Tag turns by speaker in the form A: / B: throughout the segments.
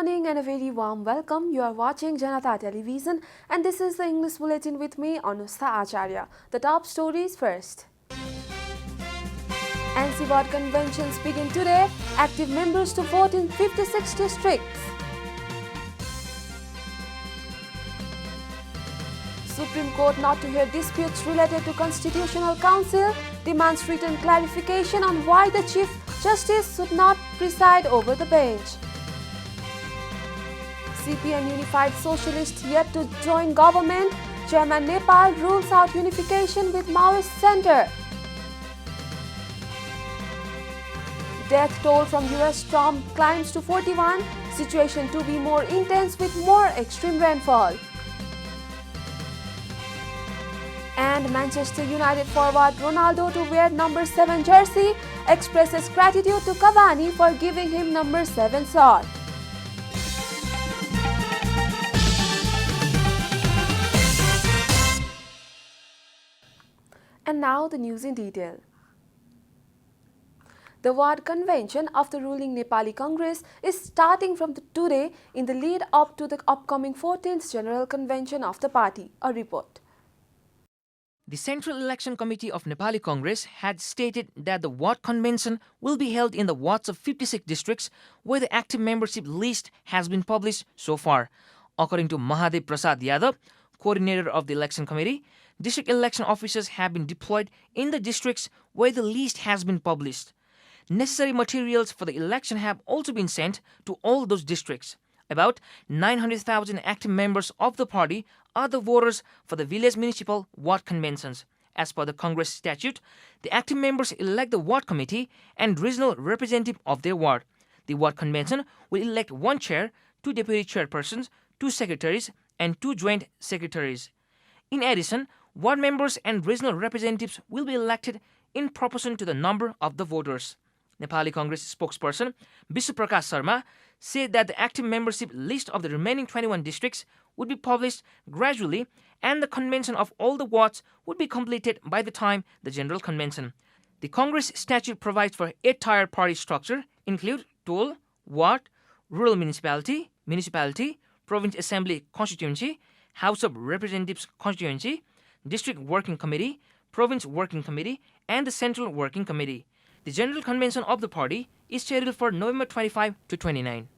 A: morning and a very warm welcome. You are watching Janata Television and this is the English Bulletin with me, Anusta Acharya. The top stories first. NC conventions begin today. Active members to vote in 56 districts. Supreme Court not to hear disputes related to Constitutional Council, demands written clarification on why the Chief Justice should not preside over the bench. CPM Unified Socialist yet to join government. Chairman Nepal rules out unification with Maoist center. Death toll from US storm climbs to 41. Situation to be more intense with more extreme rainfall. And Manchester United forward Ronaldo to wear number 7 jersey expresses gratitude to Cavani for giving him number 7 sock. And now the news in detail. The Ward Convention of the ruling Nepali Congress is starting from today in the lead up to the upcoming 14th General Convention of the party. A report.
B: The Central Election Committee of Nepali Congress had stated that the Ward Convention will be held in the wards of 56 districts where the active membership list has been published so far. According to Mahadev Prasad Yadav, coordinator of the election committee, district election officers have been deployed in the districts where the list has been published. Necessary materials for the election have also been sent to all those districts. About 900,000 active members of the party are the voters for the village municipal ward conventions. As per the Congress statute, the active members elect the ward committee and regional representative of their ward. The ward convention will elect 1 chair, 2 deputy chairpersons, 2 secretaries, and 2 joint secretaries. In addition, ward members and regional representatives will be elected in proportion to the number of the voters. Nepali Congress spokesperson Bishu Prakash Sharma said that the active membership list of the remaining 21 districts would be published gradually and the convention of all the wards would be completed by the time the general convention. The Congress statute provides for 8-tier party structure, include toll, ward, rural municipality, province assembly constituency, House of Representatives constituency, district working committee, province working committee, and the central working committee. The General Convention of the party is scheduled for November 25 to 29.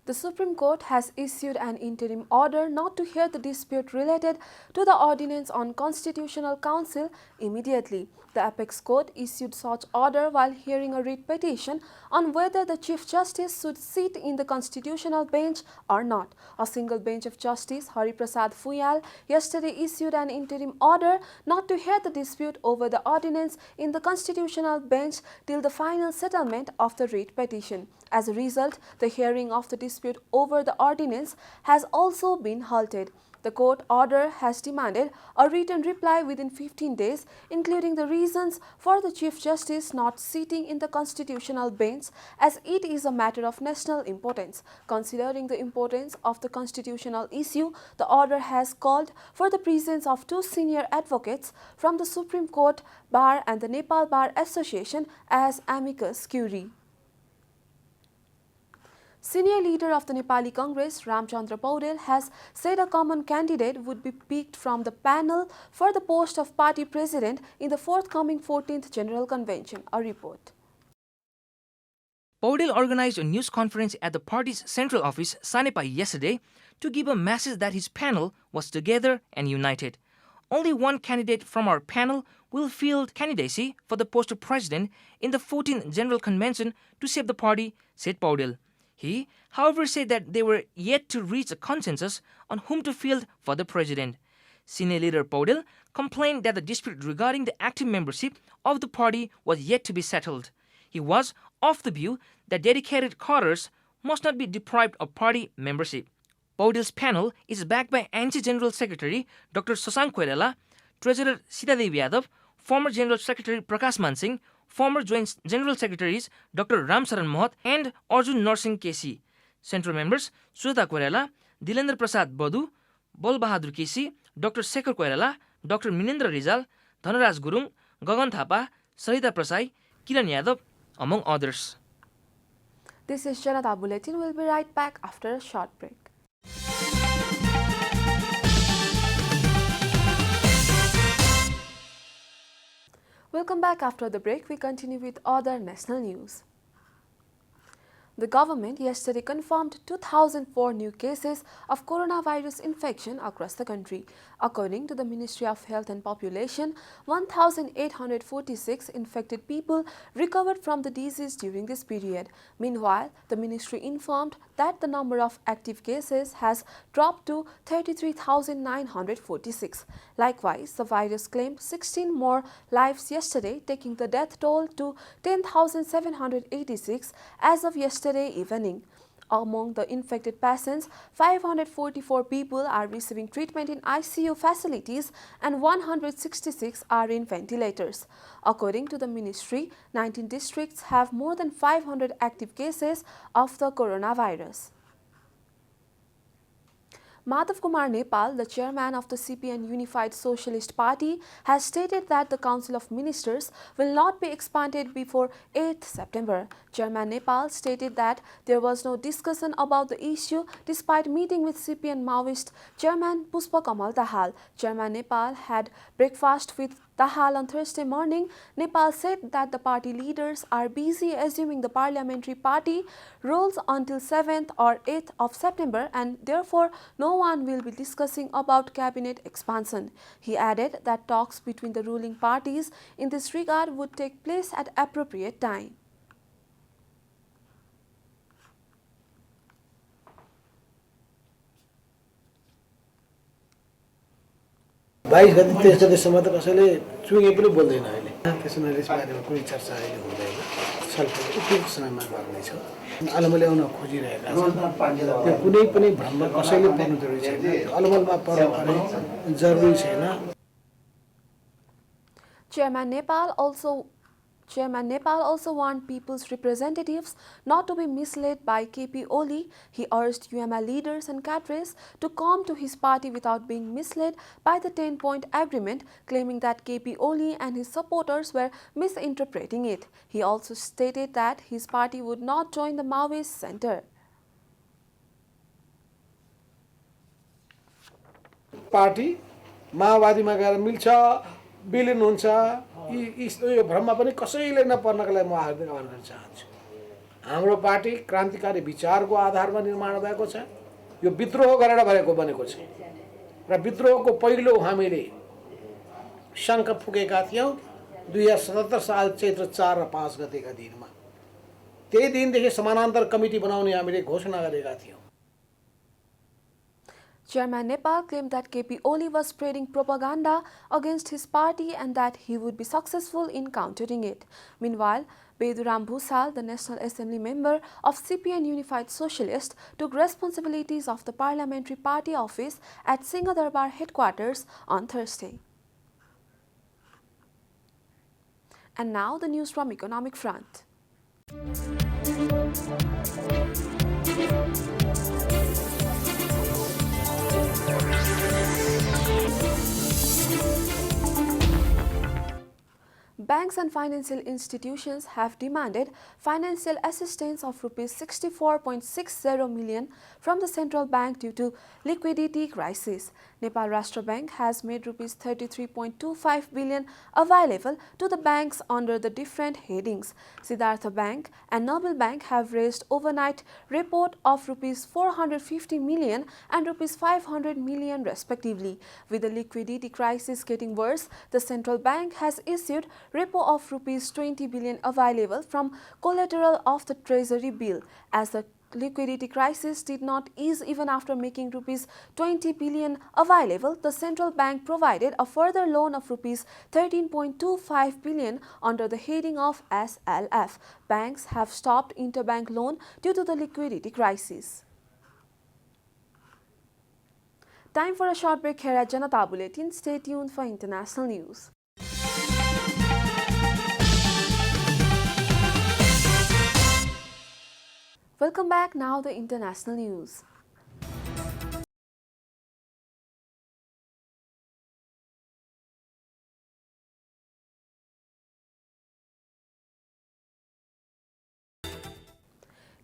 A: The Supreme Court has issued an interim order not to hear the dispute related to the Ordinance on Constitutional Council immediately. The Apex Court issued such order while hearing a writ petition on whether the Chief Justice should sit in the constitutional bench or not. A single bench of Justice Hari Prasad Fuyal yesterday issued an interim order not to hear the dispute over the ordinance in the constitutional bench till the final settlement of the writ petition. As a result, the hearing of the dispute over the ordinance has also been halted. The court order has demanded a written reply within 15 days, including the reasons for the Chief Justice not sitting in the constitutional bench, as it is a matter of national importance. Considering the importance of the constitutional issue, the order has called for the presence of 2 senior advocates from the Supreme Court Bar and the Nepal Bar Association as amicus curiae. Senior leader of the Nepali Congress, Ramchandra Paudel, has said a common candidate would be picked from the panel for the post of party president in the forthcoming 14th General Convention. A report.
B: Paudel organized a news conference at the party's central office, Sanepa, yesterday to give a message that his panel was together and united. Only one candidate from our panel will field candidacy for the post of president in the 14th General Convention to save the party, said Paudel. He, however, said that they were yet to reach a consensus on whom to field for the president. Senior leader Paudel complained that the dispute regarding the active membership of the party was yet to be settled. He was of the view that dedicated cadres must not be deprived of party membership. Paudel's panel is backed by NC General Secretary Dr. Sasank Koirala, Treasurer Sitadev Yadav, former General Secretary Prakash Mansingh, former Joint General Secretaries Dr. Ram Saran Mohot and Arjun Narsingh Kesi. Central members Sujata Koirala, Dilendra Prasad Badu, Bol Bahadur Kesi, Dr. Shekhar Koirala, Dr. Minendra Rizal, Dhanaraj Gurung, Gagan Thapa, Sarita Prasai, Kiran Yadav, among others.
A: This is Janata Bulletin. We'll be right back after a short break. Welcome back after the break. We continue with other national news. The government yesterday confirmed 2004 new cases of coronavirus infection across the country. According to the Ministry of Health and Population, 1,846 infected people recovered from the disease during this period. Meanwhile, the ministry informed that the number of active cases has dropped to 33,946. Likewise, the virus claimed 16 more lives yesterday, taking the death toll to 10,786 as of yesterday evening. Among the infected patients, 544 people are receiving treatment in ICU facilities and 166 are in ventilators. According to the ministry, 19 districts have more than 500 active cases of the coronavirus. Madhav Kumar Nepal, the chairman of the CPN Unified Socialist Party, has stated that the Council of Ministers will not be expanded before 8th September. Chairman Nepal stated that there was no discussion about the issue despite meeting with CPN Maoist Chairman Pushpa Kamal Dahal. Chairman Nepal had breakfast with Dahal on Thursday morning. Nepal said that the party leaders are busy assuming the parliamentary party rules until 7th or 8th of September and therefore no one will be discussing about cabinet expansion. He added that talks between the ruling parties in this regard would take place at appropriate time.
C: बाइस गति 23 गतिसम्म त कसैले चुइँगे पनि बोल्दैन अहिले त्यसमा यसबारेमा कुनै चर्चा अहिले हुँदैन छलफल उपयुक्त समयमा गर्नेछ अलमलले आउन खोजिरहेका छन् त्यो कुनै पनि भ्रममा कसैले पर्नु जरुरी छैन अलमलमा पर्नु जरुरी छैन
A: Chairman Nepal also warned people's representatives not to be misled by KP Oli. He urged UML leaders and cadres to come to his party without being misled by the 10-point agreement, claiming that KP Oli and his supporters were misinterpreting it. He also stated that his party would not join the Maoist center.
C: Party, माओवादीमा गएर मिल्छ विलिन हुन्छ यो भ्रममा पनि कसैले नपर्नका लागि म हार्दिक आह्वान गर्न चाहन्छु हाम्रो पार्टी क्रान्तिकारी विचारको आधारमा निर्माण भएको छ यो विद्रोह गरेर बनेको छ र विद्रोहको पहिलो हामीले शङ्ख फुकेका थियौं 2077 साल चैत्र 4 र 5 गतेका दिनमा त्यही दिनदेखि समानान्तर कमिटी बनाउने हामीले घोषणा गरेका थियौं
A: Chairman Nepal claimed that KP Oli was spreading propaganda against his party and that he would be successful in countering it. Meanwhile, Beduram Bhusal, the National Assembly member of CPN Unified Socialist, took responsibilities of the Parliamentary Party office at Singhadarbar headquarters on Thursday. And now the news from Economic Front. Banks and financial institutions have demanded financial assistance of Rs 64.60 million from the central bank due to liquidity crisis. Nepal Rashtra Bank has made Rs 33.25 billion available to the banks under the different headings. Siddhartha Bank and Noble Bank have raised overnight report of Rs 450 million and Rs 500 million respectively. With the liquidity crisis getting worse, the central bank has issued repo of Rs 20 billion available from collateral of the treasury bill. As the liquidity crisis did not ease even after making Rs 20 billion available, the central bank provided a further loan of Rs 13.25 billion under the heading of SLF. Banks have stopped interbank loan due to the liquidity crisis. Time for a short break here at Janata Bulletin. Stay tuned for international news. Welcome back. Now the international news.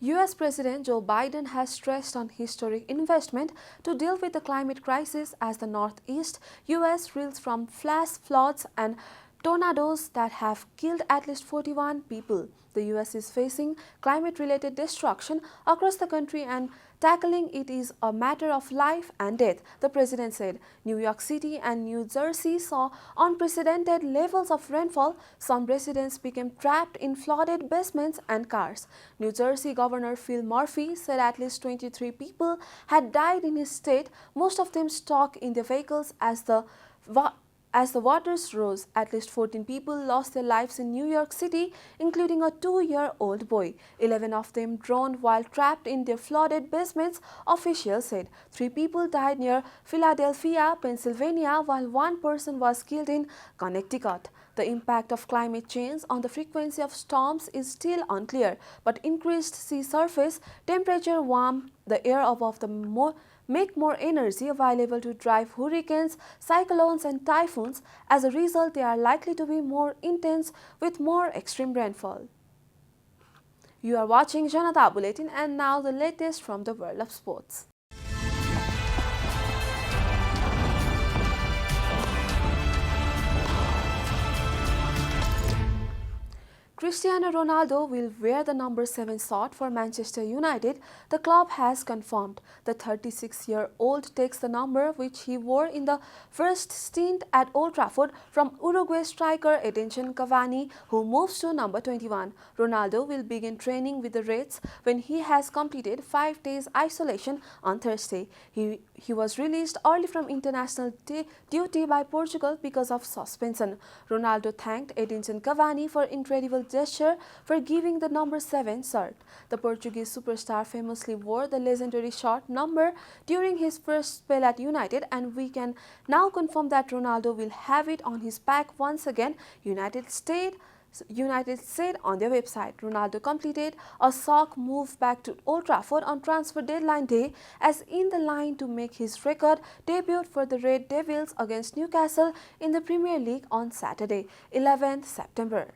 A: US President Joe Biden has stressed on historic investment to deal with the climate crisis as the Northeast US reels from flash floods and tornadoes that have killed at least 41 people. The US is facing climate-related destruction across the country and tackling it is a matter of life and death, the president said. New York City and New Jersey saw unprecedented levels of rainfall. Some residents became trapped in flooded basements and cars. New Jersey Governor Phil Murphy said at least 23 people had died in his state, most of them stuck in their vehicles as the waters rose. At least 14 people lost their lives in New York City, including a 2-year-old boy. 11 of them drowned while trapped in their flooded basements, officials said. 3 people died near Philadelphia, Pennsylvania, while 1 person was killed in Connecticut. The impact of climate change on the frequency of storms is still unclear, but increased sea surface temperature warm the air above the make more energy available to drive hurricanes, cyclones and typhoons. As a result, they are likely to be more intense with more extreme rainfall. You are watching Janata Bulletin, and now the latest from the world of sports. Cristiano Ronaldo will wear the number 7 shirt for Manchester United, the club has confirmed. The 36-year-old takes the number which he wore in the first stint at Old Trafford from Uruguay striker Edinson Cavani, who moves to number 21. Ronaldo will begin training with the Reds when he has completed 5 days isolation on Thursday. He was released early from international duty by Portugal because of suspension. Ronaldo thanked Edinson Cavani for incredible gesture for giving the number 7 shirt. The Portuguese superstar famously wore the legendary shirt number during his first spell at United, and we can now confirm that Ronaldo will have it on his back once again, United said on their website. Ronaldo completed a sock move back to Old Trafford on transfer deadline day as in the line to make his record debut for the Red Devils against Newcastle in the Premier League on Saturday, 11th September.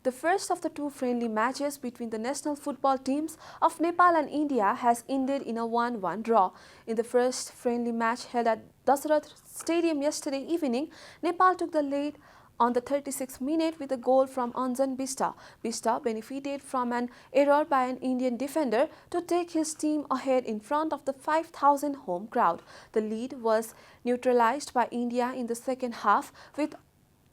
A: The first of the 2 friendly matches between the national football teams of Nepal and India has ended in a 1-1 draw. In the first friendly match held at Dasarath Stadium yesterday evening, Nepal took the lead on the 36th minute with a goal from Anjan Bista. Bista benefited from an error by an Indian defender to take his team ahead in front of the 5,000 home crowd. The lead was neutralized by India in the second half, with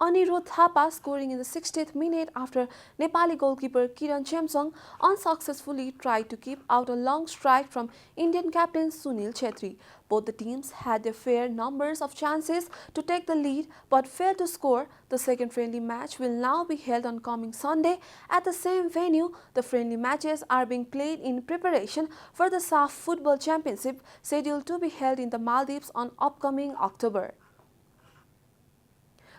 A: Anirudh Thapa scoring in the 60th minute after Nepali goalkeeper Kiran Chemsong unsuccessfully tried to keep out a long strike from Indian captain Sunil Chhetri. Both the teams had their fair numbers of chances to take the lead but failed to score. The second friendly match will now be held on coming Sunday at the same venue. The friendly matches are being played in preparation for the SAF Football Championship scheduled to be held in the Maldives on upcoming October.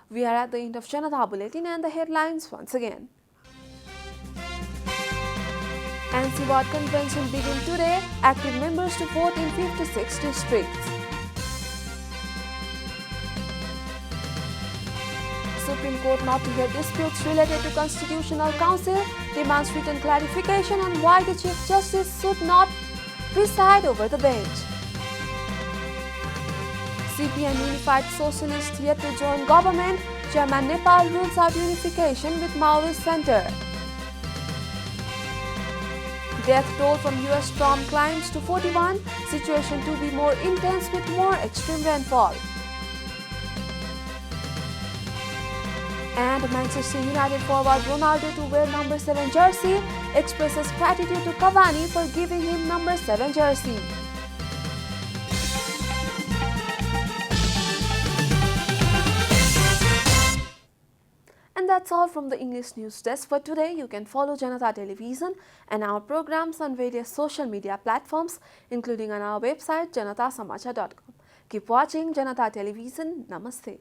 A: We are at the end of Janata Bulletin, and the headlines once again. NC Ward Convention begin today. Active members to vote in 56 districts. Supreme Court not to hear disputes related to Constitutional Council, demands written clarification on why the Chief Justice should not preside over the bench. CPN Unified Socialists yet to join government. Chairman Nepal rules out unification with Maoist Center. Death toll from US storm climbs to 41. Situation to be more intense with more extreme rainfall. And Manchester United forward Ronaldo to wear number 7 jersey, expresses gratitude to Cavani for giving him number 7 jersey. And that's all from the English News Desk for today. You can follow Janata Television and our programs on various social media platforms, including on our website janatasamachar.com. Keep watching Janata Television. Namaste.